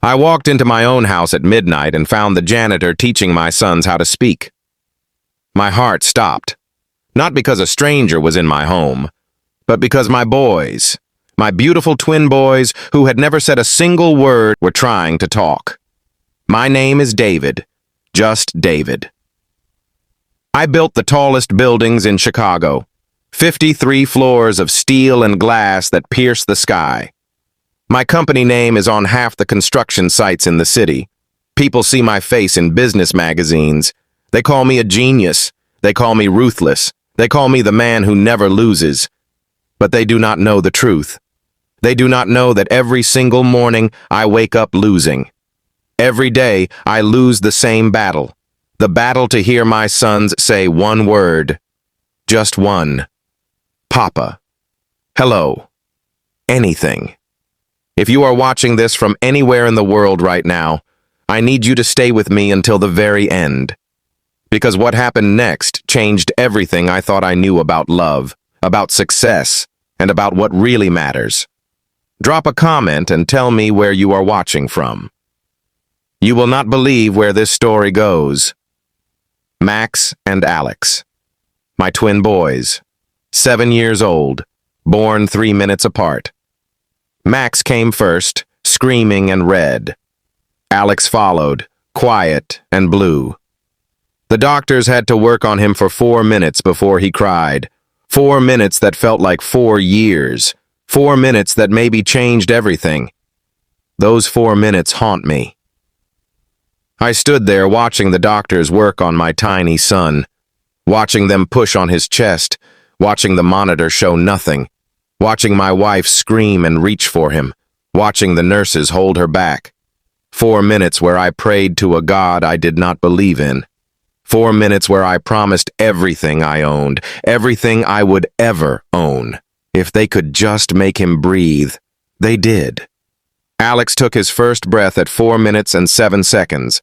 I walked into my own house at midnight and found the janitor teaching my sons how to speak. My heart stopped, not because a stranger was in my home, but because my boys, my beautiful twin boys who had never said a single word, were trying to talk. My name is David, just David. I built the tallest buildings in Chicago, 53 floors of steel and glass that pierce the sky. My company name is on half the construction sites in the city. People see my face in business magazines. They call me a genius. They call me ruthless. They call me the man who never loses. But they do not know the truth. They do not know that every single morning I wake up losing. Every day I lose the same battle. The battle to hear my sons say one word. Just one. Papa. Hello. Anything. If you are watching this from anywhere in the world right now, I need you to stay with me until the very end. Because what happened next changed everything I thought I knew about love, about success, and about what really matters. Drop a comment and tell me where you are watching from. You will not believe where this story goes. Max and Alex, my twin boys, 7 years old, born 3 minutes apart. Max came first, screaming and red. Alex followed, quiet and blue. The doctors had to work on him for 4 minutes before he cried. 4 minutes that felt like 4 years. 4 minutes that maybe changed everything. Those 4 minutes haunt me. I stood there watching the doctors work on my tiny son, watching them push on his chest, watching the monitor show nothing, watching my wife scream and reach for him, watching the nurses hold her back. 4 minutes where I prayed to a God I did not believe in. 4 minutes where I promised everything I owned, everything I would ever own. If they could just make him breathe, they did. Alex took his first breath at 4 minutes and 7 seconds.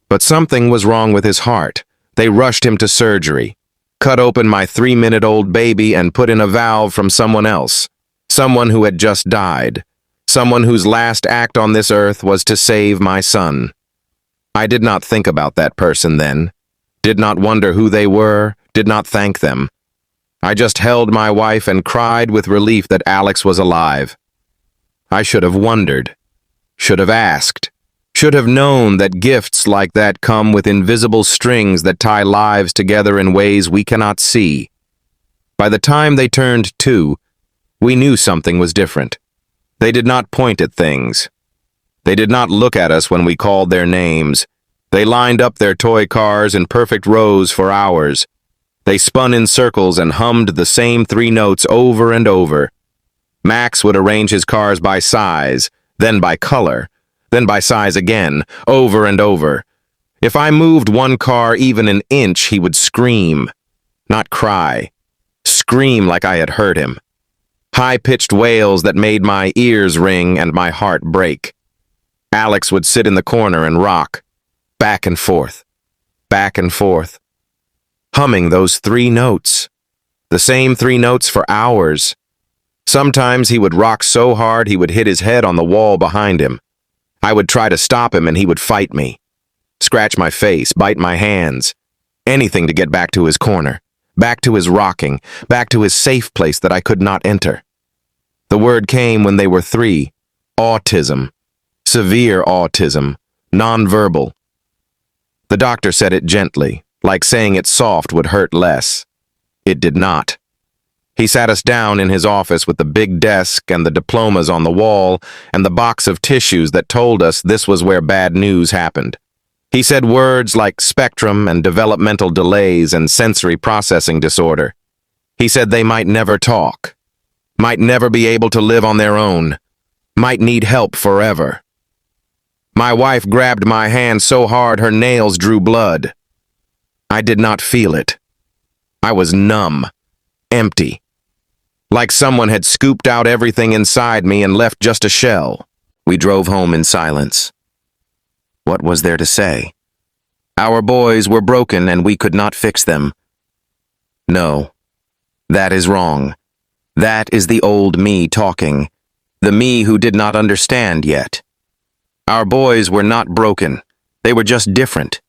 But something was wrong with his heart. They rushed him to surgery, cut open my 3-minute-old baby and put in a valve from someone else, someone who had just died, someone whose last act on this earth was to save my son. I did not think about that person then, did not wonder who they were, did not thank them. I just held my wife and cried with relief that Alex was alive. I should have wondered, should have asked, should have known that gifts like that come with invisible strings that tie lives together in ways we cannot see. By the time they turned 2, we knew something was different. They did not point at things. They did not look at us when we called their names. They lined up their toy cars in perfect rows for hours. They spun in circles and hummed the same 3 notes over and over. Max would arrange his cars by size, then by color, then by size again, over and over. If I moved one car even an inch, he would scream. Not cry. Scream like I had hurt him. High-pitched wails that made my ears ring and my heart break. Alex would sit in the corner and rock, back and forth, humming those 3 notes. The same 3 notes for hours. Sometimes he would rock so hard he would hit his head on the wall behind him. I would try to stop him and he would fight me. Scratch my face, bite my hands. Anything to get back to his corner, back to his rocking, back to his safe place that I could not enter. The word came when they were 3. Autism. Severe autism. Nonverbal. The doctor said it gently, like saying it soft would hurt less. It did not. He sat us down in his office with the big desk and the diplomas on the wall and the box of tissues that told us this was where bad news happened. He said words like spectrum and developmental delays and sensory processing disorder. He said they might never talk, might never be able to live on their own, might need help forever. My wife grabbed my hand so hard her nails drew blood. I did not feel it. I was numb, empty, like someone had scooped out everything inside me and left just a shell. We drove home in silence. What was there to say? Our boys were broken and we could not fix them. No, That is wrong. That is the old me talking, the me who did not understand yet. Our boys were not broken, they were just different.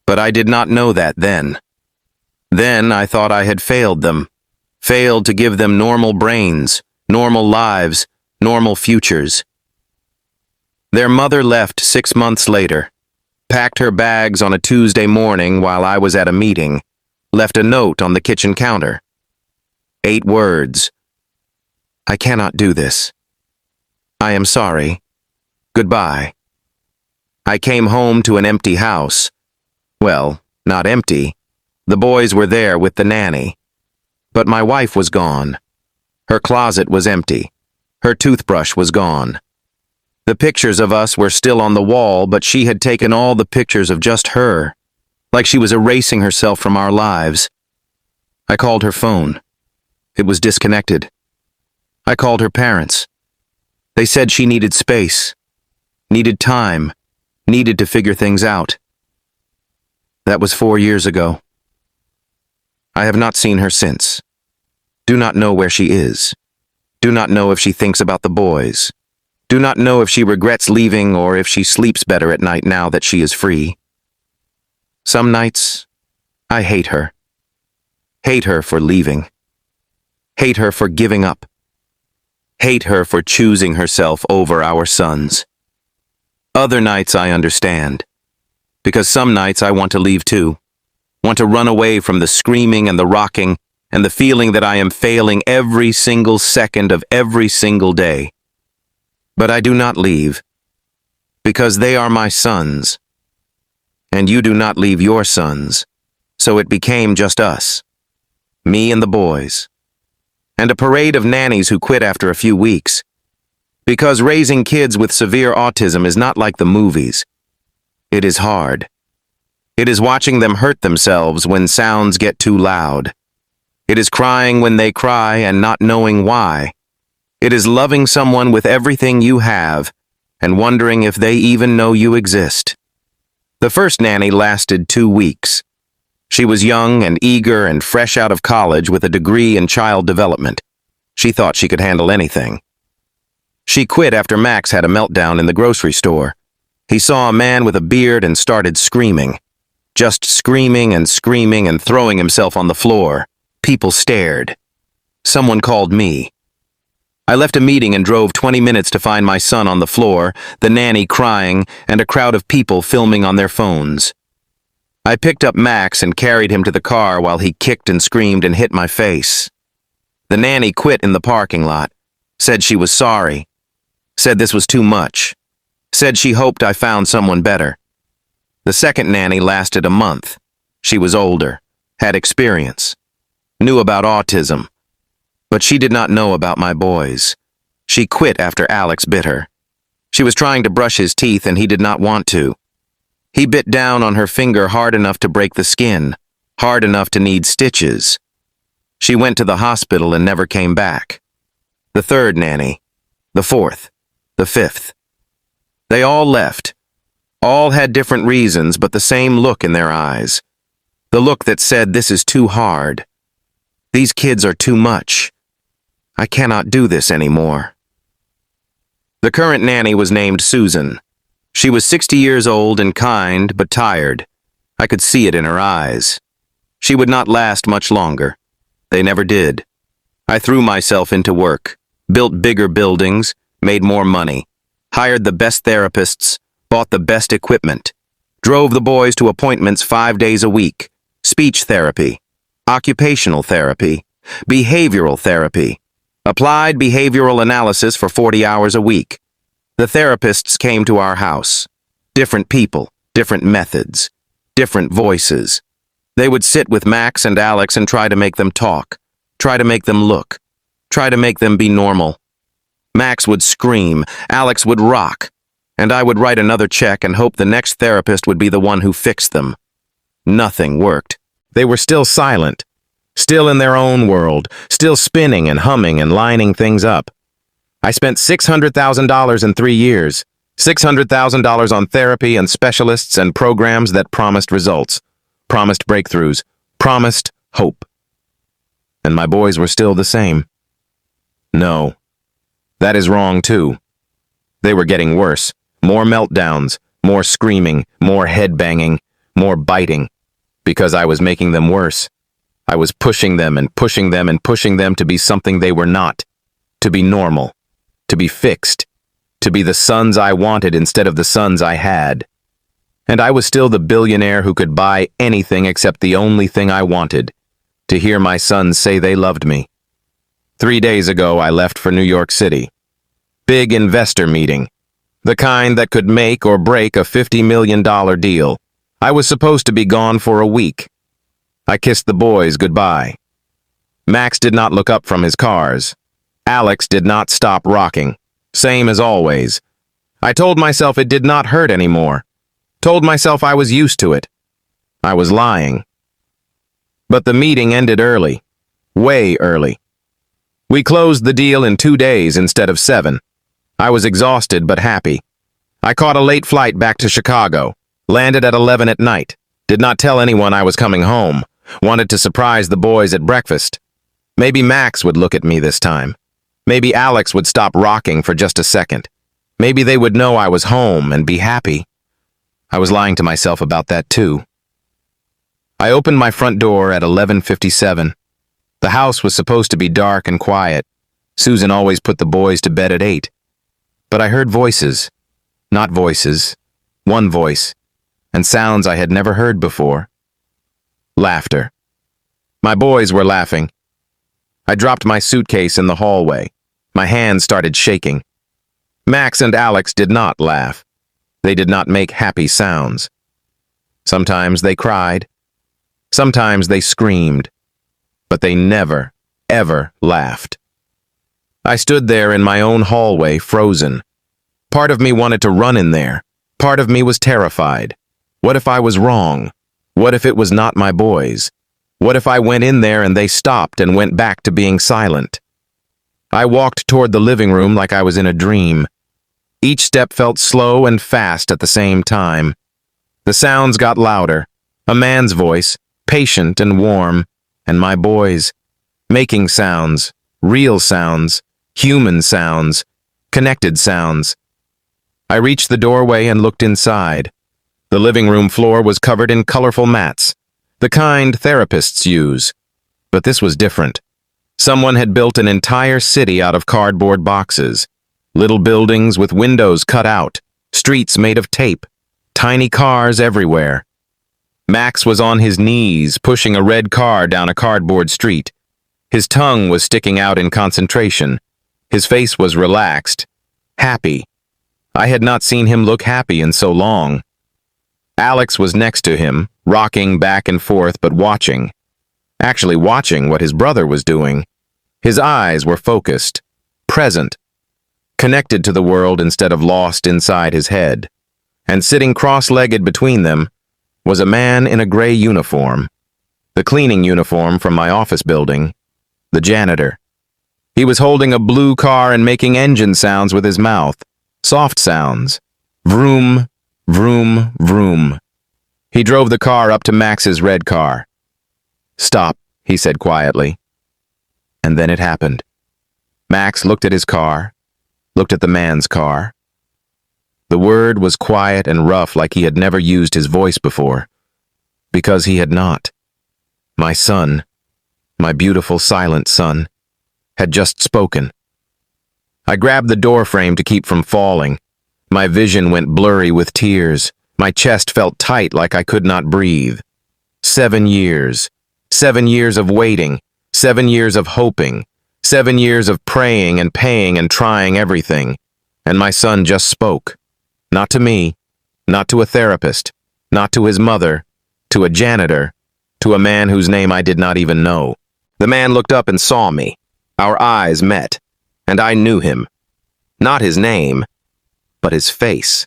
But I did not know that then. Then I thought I had failed them, failed to give them normal brains, normal lives, normal futures. Their mother left 6 months later, packed her bags on a Tuesday morning while I was at a meeting, left a note on the kitchen counter. 8 words. I cannot do this. I am sorry. Goodbye. I came home to an empty house. Well, not empty. The boys were there with the nanny. But my wife was gone. Her closet was empty. Her toothbrush was gone. The pictures of us were still on the wall, but she had taken all the pictures of just her, like she was erasing herself from our lives. I called her phone. It was disconnected. I called her parents. They said she needed space, needed time, needed to figure things out. That was 4 years ago. I have not seen her since. Do not know where she is. Do not know if she thinks about the boys. Do not know if she regrets leaving or if she sleeps better at night now that she is free. Some nights, I hate her. Hate her for leaving. Hate her for giving up. Hate her for choosing herself over our sons. Other nights I understand, because some nights I want to leave too. Want to run away from the screaming and the rocking and the feeling that I am failing every single second of every single day. But I do not leave, because they are my sons. And you do not leave your sons, so it became just us, me and the boys. And a parade of nannies who quit after a few weeks. Because raising kids with severe autism is not like the movies. It is hard. It is watching them hurt themselves when sounds get too loud. It is crying when they cry and not knowing why. It is loving someone with everything you have and wondering if they even know you exist. The first nanny lasted 2 weeks. She was young and eager and fresh out of college with a degree in child development. She thought she could handle anything. She quit after Max had a meltdown in the grocery store. He saw a man with a beard and started screaming. Just screaming and screaming and throwing himself on the floor. People stared. Someone called me. I left a meeting and drove 20 minutes to find my son on the floor, the nanny crying, and a crowd of people filming on their phones. I picked up Max and carried him to the car while he kicked and screamed and hit my face. The nanny quit in the parking lot, said she was sorry, said this was too much, said she hoped I found someone better. The second nanny lasted a month. She was older, had experience, knew about autism, but she did not know about my boys. She quit after Alex bit her. She was trying to brush his teeth and he did not want to. He bit down on her finger hard enough to break the skin, hard enough to need stitches. She went to the hospital and never came back. The third nanny, the fourth, the fifth. They all left. All had different reasons, but the same look in their eyes. The look that said, this is too hard. These kids are too much. I cannot do this anymore. The current nanny was named Susan. She was 60 years old and kind, but tired. I could see it in her eyes. She would not last much longer. They never did. I threw myself into work, built bigger buildings, made more money, hired the best therapists, bought the best equipment, drove the boys to appointments 5 days a week, speech therapy, occupational therapy, behavioral therapy, applied behavioral analysis for 40 hours a week. The therapists came to our house. Different people, different methods, different voices. They would sit with Max and Alex and try to make them talk, try to make them look, try to make them be normal. Max would scream, Alex would rock, and I would write another check and hope the next therapist would be the one who fixed them. Nothing worked. They were still silent, still in their own world, still spinning and humming and lining things up. I spent $600,000 in 3 years, $600,000 on therapy and specialists and programs that promised results, promised breakthroughs, promised hope. and my boys were still the same. No, that is wrong too. They were getting worse. More meltdowns, more screaming, more head-banging, more biting. Because I was making them worse. I was pushing them and pushing them and pushing them to be something they were not. To be normal. To be fixed. To be the sons I wanted instead of the sons I had. And I was still the billionaire who could buy anything except the only thing I wanted. To hear my sons say they loved me. 3 days ago, I left for New York City. Big investor meeting. The kind that could make or break a $50 million deal. I was supposed to be gone for a week. I kissed the boys goodbye. Max did not look up from his cars. Alex did not stop rocking. Same as always. I told myself it did not hurt anymore. Told myself I was used to it. I was lying. But the meeting ended early. Way early. We closed the deal in 2 days instead of 7. I was exhausted but happy. I caught a late flight back to Chicago. Landed at 11 at night. Did not tell anyone I was coming home. Wanted to surprise the boys at breakfast. Maybe Max would look at me this time. Maybe Alex would stop rocking for just a second. Maybe they would know I was home and be happy. I was lying to myself about that too. I opened my front door at 11:57. The house was supposed to be dark and quiet. Susan always put the boys to bed at 8. But I heard voices. Not voices. One voice. And sounds I had never heard before. Laughter. My boys were laughing. I dropped my suitcase in the hallway. My hands started shaking. Max and Alex did not laugh. They did not make happy sounds. Sometimes they cried. Sometimes they screamed. But they never, ever laughed. I stood there in my own hallway, frozen. Part of me wanted to run in there. Part of me was terrified. What if I was wrong? What if it was not my boys? What if I went in there and they stopped and went back to being silent? I walked toward the living room like I was in a dream. Each step felt slow and fast at the same time. The sounds got louder. A man's voice, patient and warm, and my boys, making sounds, real sounds, human sounds, connected sounds. I reached the doorway and looked inside. The living room floor was covered in colorful mats, the kind therapists use. But this was different. Someone had built an entire city out of cardboard boxes. Little buildings with windows cut out, streets made of tape, tiny cars everywhere. Max was on his knees, pushing a red car down a cardboard street. His tongue was sticking out in concentration. His face was relaxed, happy. I had not seen him look happy in so long. Alex was next to him, rocking back and forth but watching. Actually watching what his brother was doing. His eyes were focused, present, connected to the world instead of lost inside his head. And sitting cross-legged between them was a man in a gray uniform, the cleaning uniform from my office building, the janitor. He was holding a blue car and making engine sounds with his mouth, soft sounds. Vroom, vroom, vroom. He drove the car up to Max's red car. "Stop," he said quietly. And then it happened. Max looked at his car, looked at the man's car. The word was quiet and rough like he had never used his voice before. Because he had not. My son, my beautiful silent son, had just spoken. I grabbed the door frame to keep from falling. My vision went blurry with tears. My chest felt tight like I could not breathe. 7 years. 7 years of waiting. 7 years of hoping. 7 years of praying and paying and trying everything. And my son just spoke. Not to me. Not to a therapist. Not to his mother. To a janitor. To a man whose name I did not even know. The man looked up and saw me. Our eyes met. And I knew him. Not his name, but his face.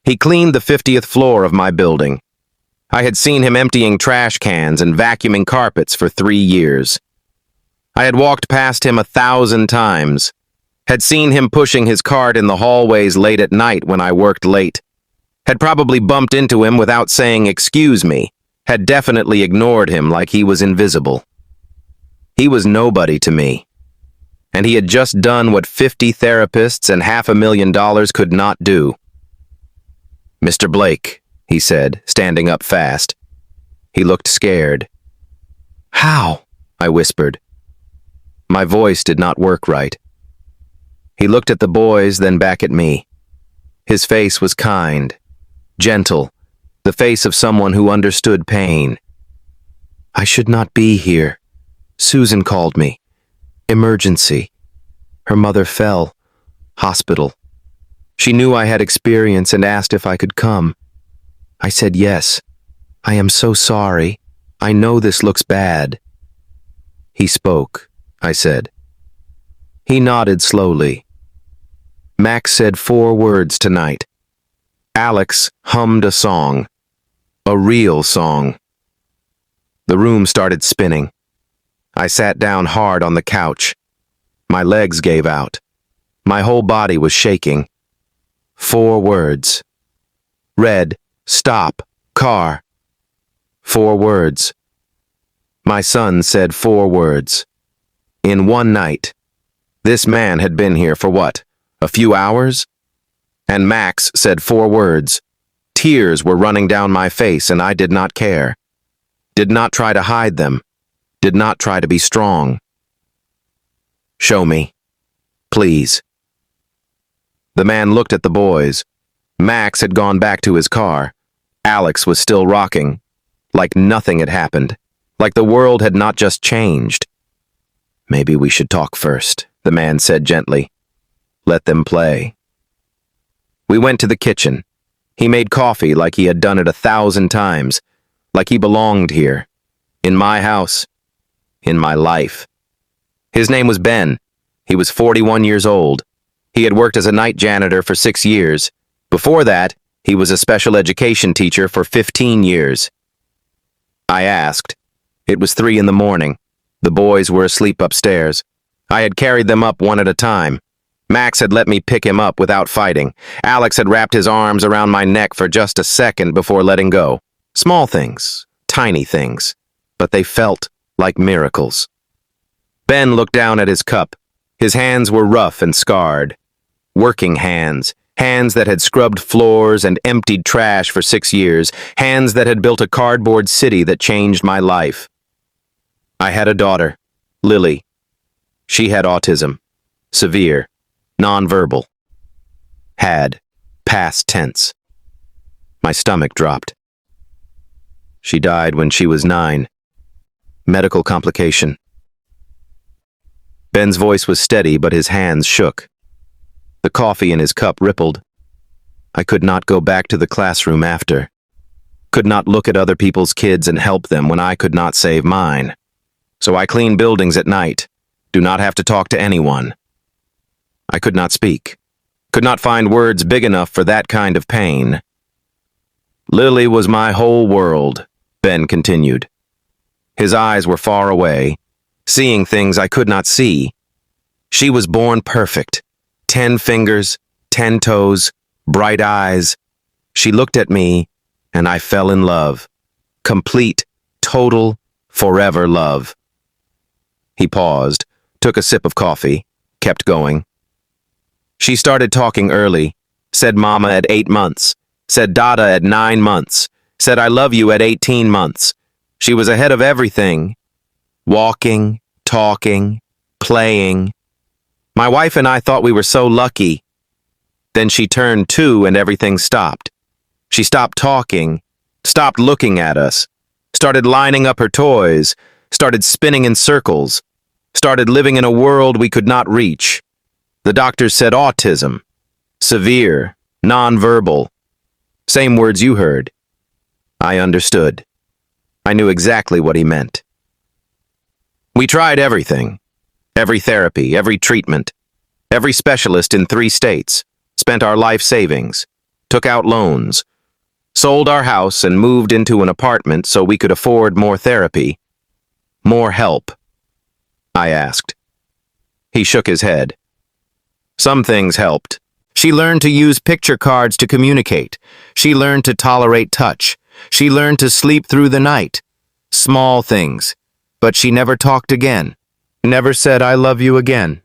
He cleaned the 50th floor of my building. I had seen him emptying trash cans and vacuuming carpets for 3 years. I had walked past him 1,000 times, had seen him pushing his cart in the hallways late at night when I worked late, had probably bumped into him without saying excuse me, had definitely ignored him like he was invisible. He was nobody to me. And he had just done what 50 therapists and $500,000 could not do. "Mr. Blake," he said, standing up fast. He looked scared. "How?" I whispered. My voice did not work right. He looked at the boys, then back at me. His face was kind, gentle, the face of someone who understood pain. "I should not be here. Susan called me. Emergency. Her mother fell. Hospital. She knew I had experience and asked if I could come. I said yes. I am so sorry. I know this looks bad." "He spoke," I said. He nodded slowly. "Max said 4 words tonight. Alex hummed a song. A real song." The room started spinning. I sat down hard on the couch. My legs gave out. My whole body was shaking. 4 words. Red, stop, car. 4 words. My son said 4 words. In one night. This man had been here for what? A few hours? And Max said 4 words. Tears were running down my face and I did not care. Did not try to hide them. Did not try to be strong. "Show me. Please." The man looked at the boys. Max had gone back to his car. Alex was still rocking, like nothing had happened, like the world had not just changed. "Maybe we should talk first," the man said gently. "Let them play." We went to the kitchen. He made coffee like he had done it 1,000 times, like he belonged here, in my house, in my life. His name was Ben. He was 41 years old. He had worked as a night janitor for 6 years. Before that, he was a special education teacher for 15 years. I asked. It was 3 in the morning. The boys were asleep upstairs. I had carried them up one at a time. Max had let me pick him up without fighting. Alex had wrapped his arms around my neck for just a second before letting go. Small things, tiny things, but they felt like miracles. Ben looked down at his cup. His hands were rough and scarred. Working hands, hands that had scrubbed floors and emptied trash for 6 years, hands that had built a cardboard city that changed my life. I had a daughter, Lily. She had autism, severe, nonverbal. Had, past tense. My stomach dropped. She died when she was 9. Medical complication. Ben's voice was steady, but his hands shook. The coffee in his cup rippled. I could not go back to the classroom after. Could not look at other people's kids and help them when I could not save mine. So I clean buildings at night. Do not have to talk to anyone. I could not speak. Could not find words big enough for that kind of pain. Lily was my whole world, Ben continued. His eyes were far away, seeing things I could not see. She was born perfect. 10 fingers, 10 toes, bright eyes. She looked at me, and I fell in love. Complete, total, forever love. He paused, took a sip of coffee, kept going. She started talking early, said mama at 8 months, said dada at 9 months, said I love you at 18 months. She was ahead of everything. Walking, talking, playing. My wife and I thought we were so lucky. Then she turned 2 and everything stopped. She stopped talking, stopped looking at us, started lining up her toys, started spinning in circles, started living in a world we could not reach. The doctors said autism, severe, nonverbal. Same words you heard. I understood. I knew exactly what he meant. We tried everything. Every therapy, every treatment, every specialist in 3 states, spent our life savings, took out loans, sold our house and moved into an apartment so we could afford more therapy, more help. I asked. He shook his head. Some things helped. She learned to use picture cards to communicate. She learned to tolerate touch. She learned to sleep through the night. Small things, but she never talked again. Never said I love you again.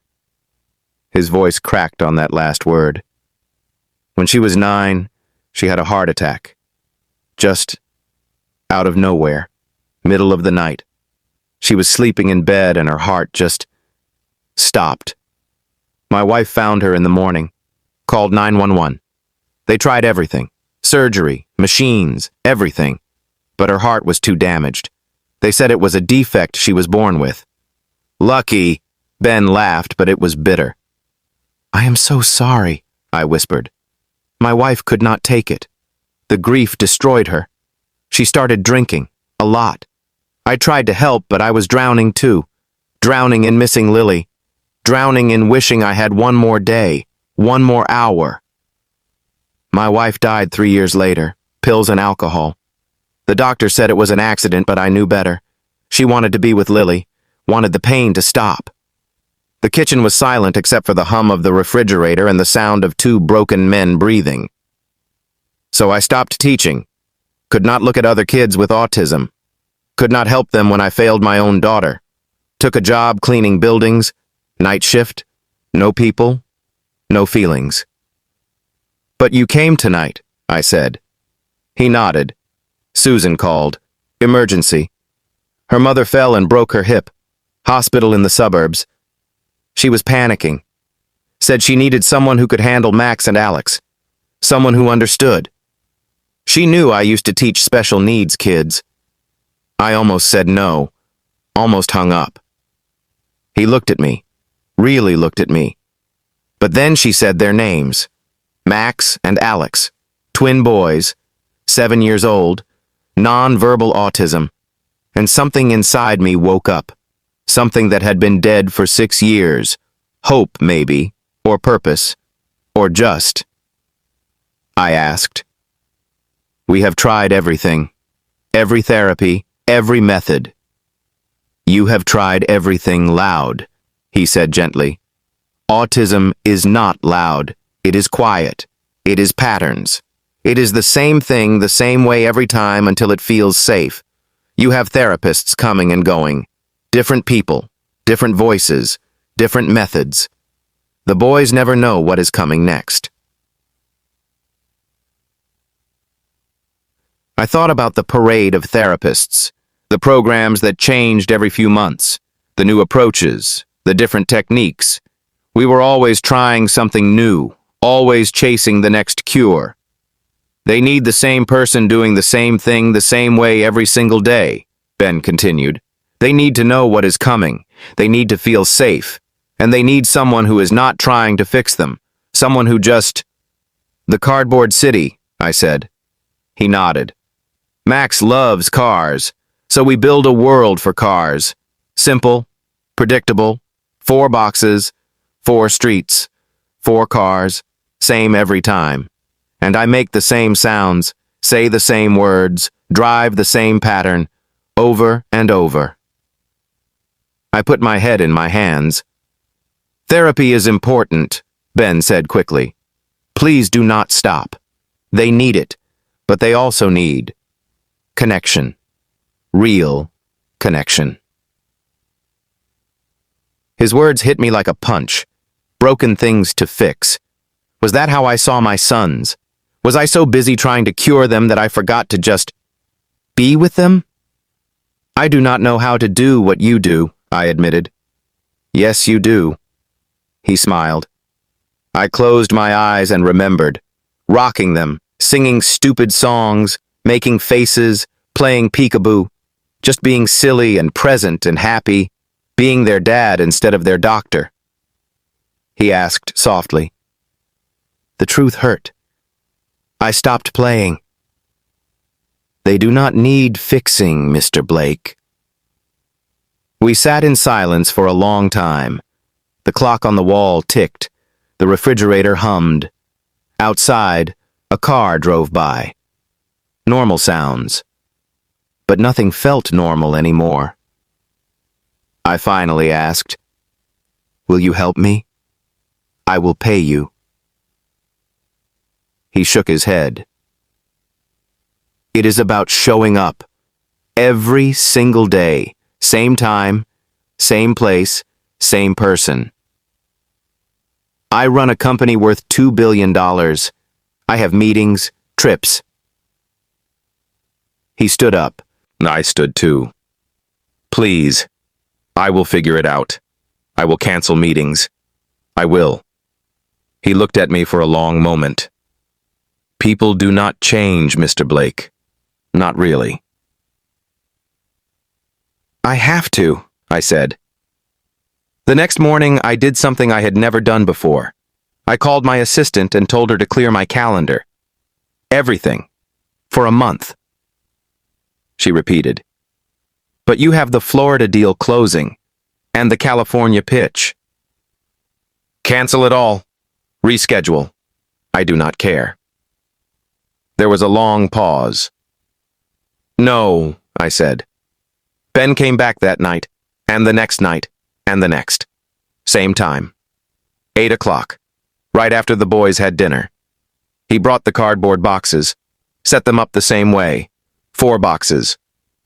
His voice cracked on that last word. When she was 9, she had a heart attack. Just out of nowhere, middle of the night. She was sleeping in bed and her heart just stopped. My wife found her in the morning, called 911. They tried everything, surgery, machines, everything, but her heart was too damaged. They said it was a defect she was born with. Lucky, Ben laughed, but it was bitter. I am so sorry, I whispered. My wife could not take it. The grief destroyed her. She started drinking, a lot. I tried to help, but I was drowning too. Drowning in missing Lily. Drowning in wishing I had one more day, one more hour. My wife died 3 years later, pills and alcohol. The doctor said it was an accident, but I knew better. She wanted to be with Lily, wanted the pain to stop. The kitchen was silent except for the hum of the refrigerator and the sound of 2 broken men breathing. So I stopped teaching. Could not look at other kids with autism. Could not help them when I failed my own daughter. Took a job cleaning buildings, night shift, no people, no feelings. But you came tonight, I said. He nodded. Susan called. Emergency. Her mother fell and broke her hip. Hospital in the suburbs. She was panicking. Said she needed someone who could handle Max and Alex. Someone who understood. She knew I used to teach special needs kids. I almost said no. Almost hung up. He looked at me. Really looked at me. But then she said their names. Max and Alex. Twin boys. 7 years old. Non-verbal autism. And something inside me woke up. Something that had been dead for 6 years. Hope, maybe. Or purpose. Or just. I asked. We have tried everything. Every therapy. Every method. You have tried everything loud, he said gently. Autism is not loud. It is quiet. It is patterns. It is the same thing the same way every time until it feels safe. You have therapists coming and going. Different people, different voices, different methods. The boys never know what is coming next. I thought about the parade of therapists, the programs that changed every few months, the new approaches, the different techniques. We were always trying something new, always chasing the next cure. They need the same person doing the same thing the same way every single day, Ben continued. They need to know what is coming. They need to feel safe. And they need someone who is not trying to fix them. Someone who just... The cardboard city, I said. He nodded. Max loves cars, so we build a world for cars. Simple, predictable, 4 boxes, 4 streets, 4 cars, same every time. And I make the same sounds, say the same words, drive the same pattern, over and over. I put my head in my hands. Therapy is important, Ben said quickly. Please do not stop. They need it, but they also need connection. Real connection. His words hit me like a punch. Broken things to fix. Was that how I saw my sons? Was I so busy trying to cure them that I forgot to just be with them? I do not know how to do what you do, I admitted. Yes, you do. He smiled. I closed my eyes and remembered, rocking them, singing stupid songs, making faces, playing peekaboo, just being silly and present and happy, being their dad instead of their doctor. He asked softly. The truth hurt. I stopped playing. They do not need fixing, Mr. Blake. We sat in silence for a long time. The clock on the wall ticked. The refrigerator hummed. Outside, a car drove by. Normal sounds. But nothing felt normal anymore. I finally asked, Will you help me? I will pay you. He shook his head. It is about showing up. Every single day. Same time, same place, Same person. I run a company worth $2 billion. I have meetings, trips. He stood up. I stood too. Please. I will figure it out. I will cancel meetings. I will. He looked at me for a long moment. People do not change, Mr. Blake. Not really. I have to, I said. The next morning, I did something I had never done before. I called my assistant and told her to clear my calendar. Everything. For a month. She repeated. But you have the Florida deal closing, and the California pitch. Cancel it all. Reschedule. I do not care. There was a long pause. No, I said. Ben came back that night, and the next night, and the next. Same time. 8 o'clock, right after the boys had dinner. He brought the cardboard boxes, set them up the same way. 4 boxes,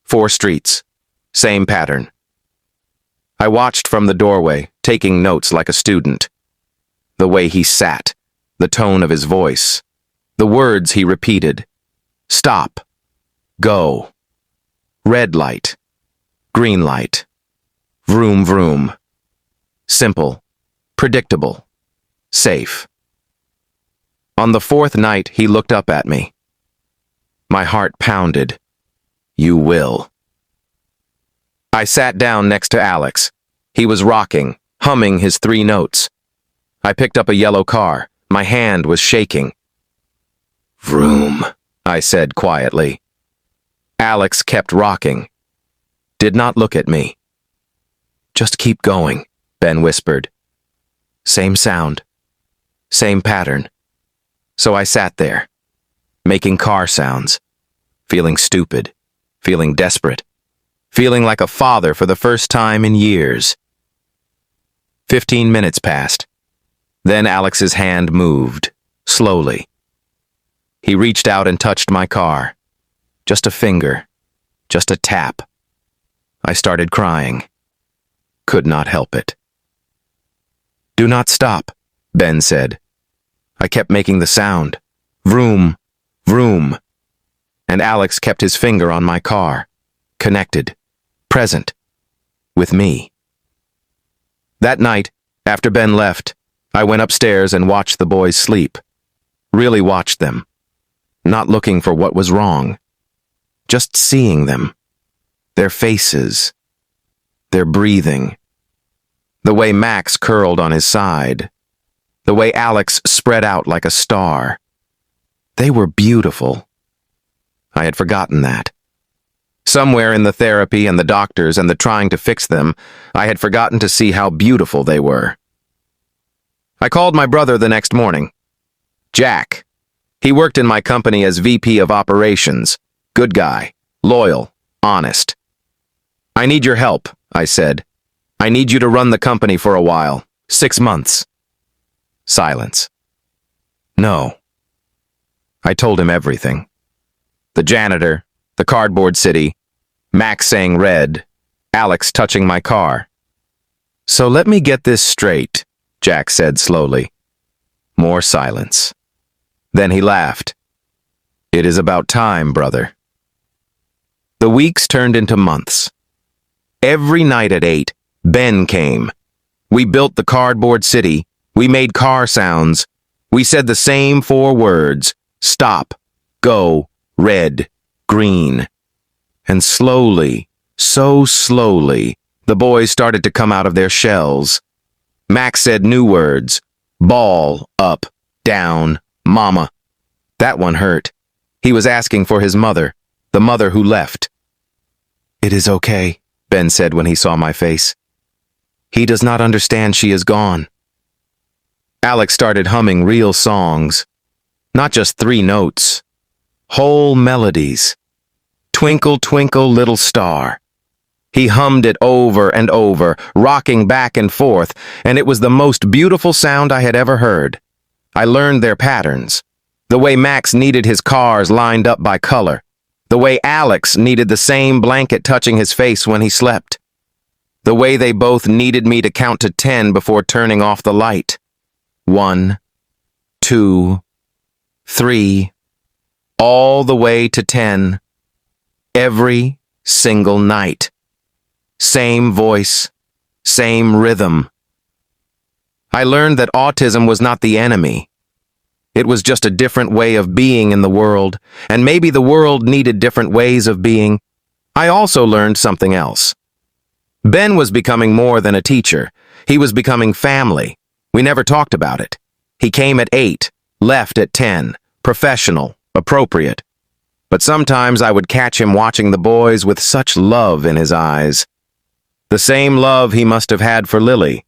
4 streets, same pattern. I watched from the doorway, taking notes like a student. The way he sat, the tone of his voice, the words he repeated. Stop. Go. Red light. Green light. Vroom vroom. Simple. Predictable. Safe. On the 4th night, he looked up at me. My heart pounded. You will. I sat down next to Alex. He was rocking, humming his 3 notes. I picked up a yellow car. My hand was shaking. Vroom, I said quietly. Alex kept rocking. Did not look at me. Just keep going, Ben whispered. Same sound. Same pattern. So I sat there, making car sounds, feeling stupid, feeling desperate, feeling like a father for the first time in years. 15 minutes passed. Then Alex's hand moved, slowly. He reached out and touched my car. Just a finger, just a tap. I started crying. Could not help it. Do not stop, Ben said. I kept making the sound. Vroom, vroom. And Alex kept his finger on my car. Connected. Present. With me. That night, after Ben left, I went upstairs and watched the boys sleep. Really watched them. Not looking for what was wrong. Just seeing them. Their faces. Their breathing. The way Max curled on his side. The way Alex spread out like a star. They were beautiful. I had forgotten that. Somewhere in the therapy and the doctors and the trying to fix them, I had forgotten to see how beautiful they were. I called my brother the next morning. Jack. He worked in my company as VP of Operations. Good guy. Loyal. Honest. I need your help, I said. I need you to run the company for a while. 6 months. Silence. No. I told him everything. The janitor, the cardboard city, Max saying red, Alex touching my car. So let me get this straight, Jack said slowly. More silence. Then he laughed. It is about time, brother. The weeks turned into months. Every night at 8, Ben came. We built the cardboard city. We made car sounds. We said the same 4 words. Stop. Go. Red. Green. And slowly, so slowly, the boys started to come out of their shells. Max said new words. Ball. Up. Down. Mama. That one hurt. He was asking for his mother. The mother who left. It is okay, Ben said when he saw my face. He does not understand she is gone. Alex started humming real songs. Not just 3 notes. Whole melodies. Twinkle, twinkle, little star. He hummed it over and over, rocking back and forth, and it was the most beautiful sound I had ever heard. I learned their patterns. The way Max needed his cars lined up by color. The way Alex needed the same blanket touching his face when he slept. The way they both needed me to count to 10 before turning off the light. 1, 2, 3, all the way to 10. Every single night. Same voice, same rhythm. I learned that autism was not the enemy. It was just a different way of being in the world, and maybe the world needed different ways of being. I also learned something else. Ben was becoming more than a teacher. He was becoming family. We never talked about it. He came at 8, left at 10, professional, appropriate. But sometimes I would catch him watching the boys with such love in his eyes. The same love he must have had for Lily.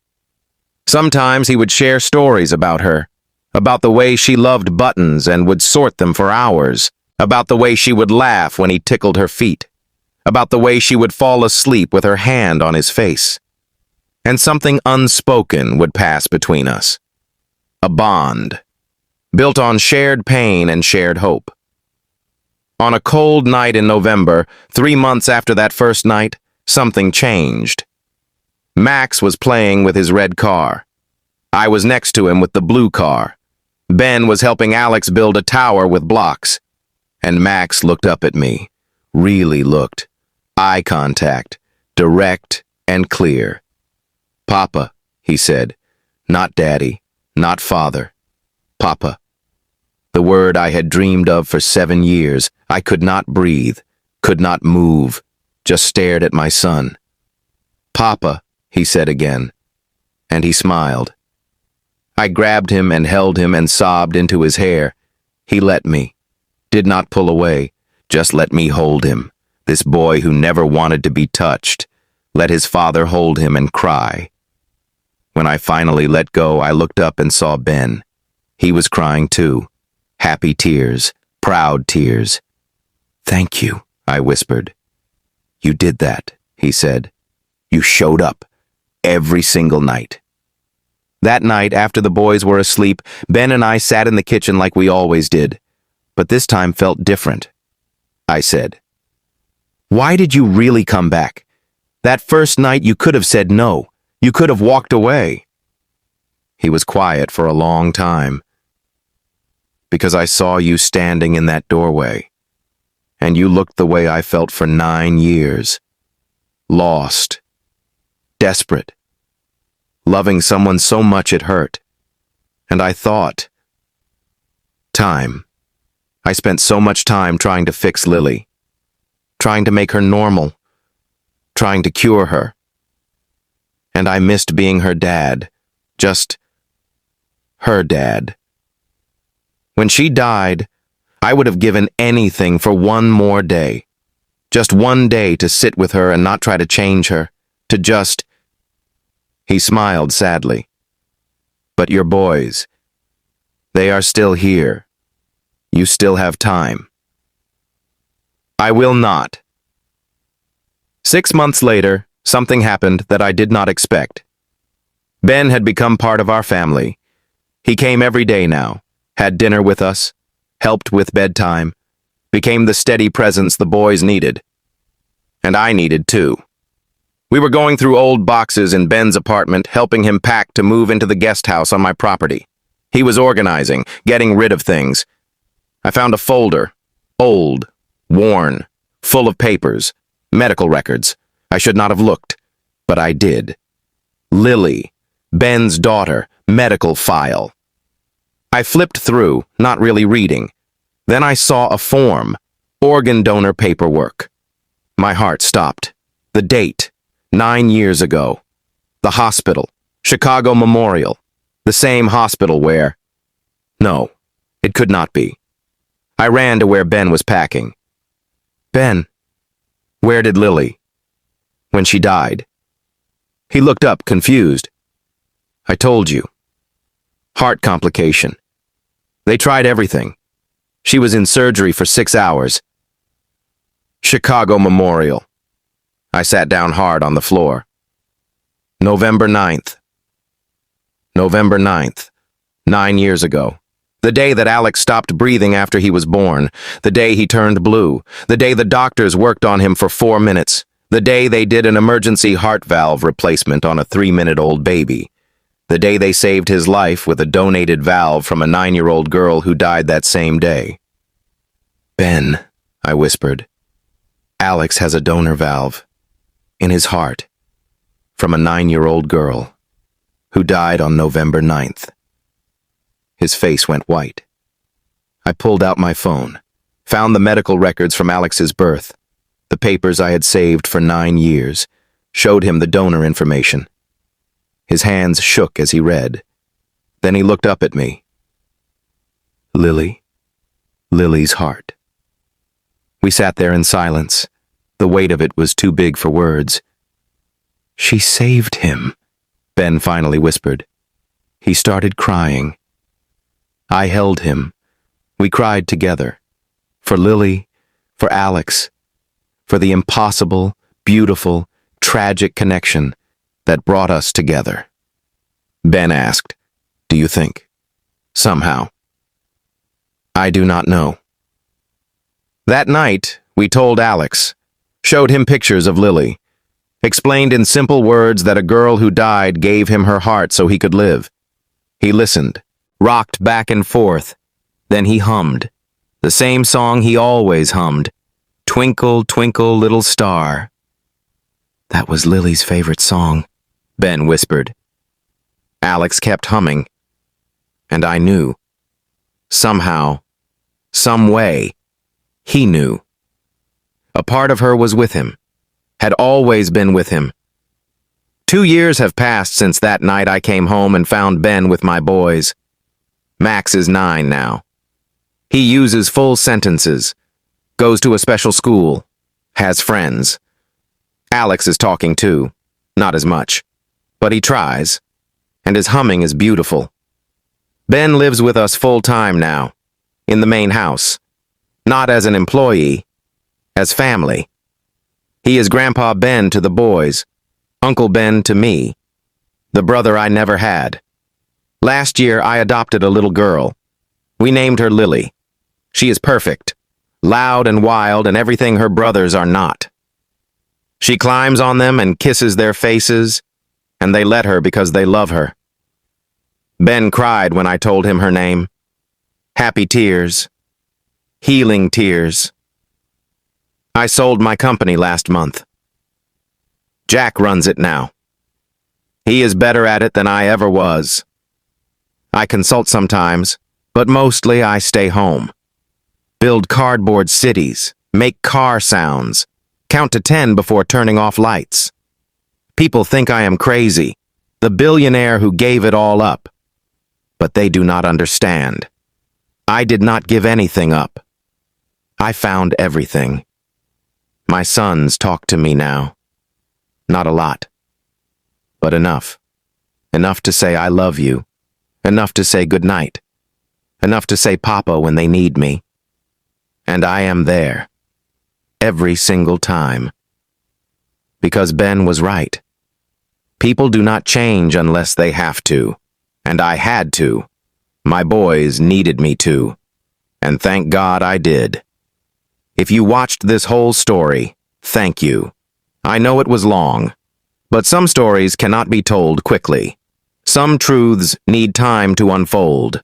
Sometimes he would share stories about her, about the way she loved buttons and would sort them for hours, about the way she would laugh when he tickled her feet, about the way she would fall asleep with her hand on his face. And something unspoken would pass between us. A bond, built on shared pain and shared hope. On a cold night in November, 3 months after that first night, something changed. Max was playing with his red car. I was next to him with the blue car. Ben was helping Alex build a tower with blocks. And Max looked up at me, really looked. Eye contact, direct and clear. "Papa," he said, not Daddy, not Father. Papa. The word I had dreamed of for 7 years. I could not breathe, could not move, just stared at my son. "Papa," he said again, and he smiled. I grabbed him and held him and sobbed into his hair. He let me, did not pull away, just let me hold him. This boy who never wanted to be touched, let his father hold him and cry. When I finally let go, I looked up and saw Ben. He was crying too. Happy tears, proud tears. "Thank you," I whispered. "You did that," he said. "You showed up every single night." That night, after the boys were asleep, Ben and I sat in the kitchen like we always did. But this time felt different. I said, "Why did you really come back? That first night you could have said no. You could have walked away." He was quiet for a long time. "Because I saw you standing in that doorway. And you looked the way I felt for 9 years. Lost. Desperate. Loving someone so much it hurt. And I thought, time. I spent so much time trying to fix Lily. Trying to make her normal. Trying to cure her. And I missed being her dad. Just her dad. When she died, I would have given anything for one more day. Just one day to sit with her and not try to change her. To just... He smiled sadly. "But your boys, they are still here. You still have time." I will not. 6 months later, something happened that I did not expect. Ben had become part of our family. He came every day now, had dinner with us, helped with bedtime, became the steady presence the boys needed. And I needed too. We were going through old boxes in Ben's apartment, helping him pack to move into the guest house on my property. He was organizing, getting rid of things. I found a folder, old, worn, full of papers, medical records. I should not have looked, but I did. Lily, Ben's daughter, medical file. I flipped through, not really reading. Then I saw a form, organ donor paperwork. My heart stopped. The date. 9 years ago. The hospital, Chicago Memorial, the same hospital where... No, it could not be. I ran to where Ben was packing. "Ben, where did Lily? When she died?" He looked up, confused. "I told you. Heart complication. They tried everything. She was in surgery for 6 hours. Chicago Memorial." I sat down hard on the floor. November 9th. November 9th, 9 years ago. The day that Alex stopped breathing after he was born. The day he turned blue. The day the doctors worked on him for 4 minutes. The day they did an emergency heart valve replacement on a 3-minute-old baby. The day they saved his life with a donated valve from a 9-year-old girl who died that same day. "Ben," I whispered. "Alex has a donor valve in his heart from a 9-year-old girl who died on November 9th. His face went white. I pulled out my phone, found the medical records from Alex's birth, the papers I had saved for 9 years, showed him the donor information. His hands shook as he read. Then he looked up at me. Lily. Lily's heart. We sat there in silence. The weight of it was too big for words. "She saved him," Ben finally whispered. He started crying. I held him. We cried together. For Lily, for Alex, for the impossible, beautiful, tragic connection that brought us together. Ben asked, "Do you think? Somehow?" I do not know. That night, we told Alex, showed him pictures of Lily, explained in simple words that a girl who died gave him her heart so he could live. He listened, rocked back and forth. Then he hummed, the same song he always hummed, "Twinkle, Twinkle, Little Star." "That was Lily's favorite song," Ben whispered. Alex kept humming, and I knew. Somehow, some way, he knew. A part of her was with him, had always been with him. 2 years have passed since that night I came home and found Ben with my boys. Max is 9 now. He uses full sentences, goes to a special school, has friends. Alex is talking too, not as much, but he tries, and his humming is beautiful. Ben lives with us full-time now, in the main house, not as an employee, as family. He is Grandpa Ben to the boys, Uncle Ben to me, the brother I never had. Last year, I adopted a little girl. We named her Lily. She is perfect, loud and wild, and everything her brothers are not. She climbs on them and kisses their faces, and they let her because they love her. Ben cried when I told him her name. Happy tears. Healing tears. I sold my company last month. Jack runs it now. He is better at it than I ever was. I consult sometimes, but mostly I stay home. Build cardboard cities, make car sounds, count to 10 before turning off lights. People think I am crazy, the billionaire who gave it all up. But they do not understand. I did not give anything up. I found everything. My sons talk to me now. Not a lot, but enough. Enough to say I love you. Enough to say good night. Enough to say Papa when they need me. And I am there. Every single time. Because Ben was right. People do not change unless they have to. And I had to. My boys needed me to. And thank God I did. If you watched this whole story, thank you. I know it was long, but some stories cannot be told quickly. Some truths need time to unfold.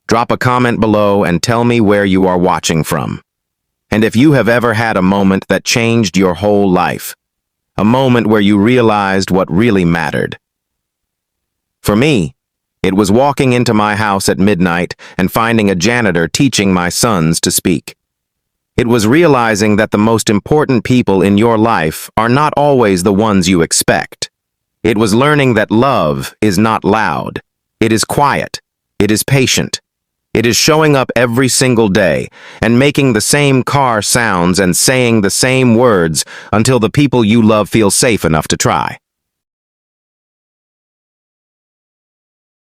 Drop a comment below and tell me where you are watching from. And if you have ever had a moment that changed your whole life, a moment where you realized what really mattered. For me, it was walking into my house at midnight and finding a janitor teaching my sons to speak. It was realizing that the most important people in your life are not always the ones you expect. It was learning that love is not loud. It is quiet. It is patient. It is showing up every single day and making the same car sounds and saying the same words until the people you love feel safe enough to try.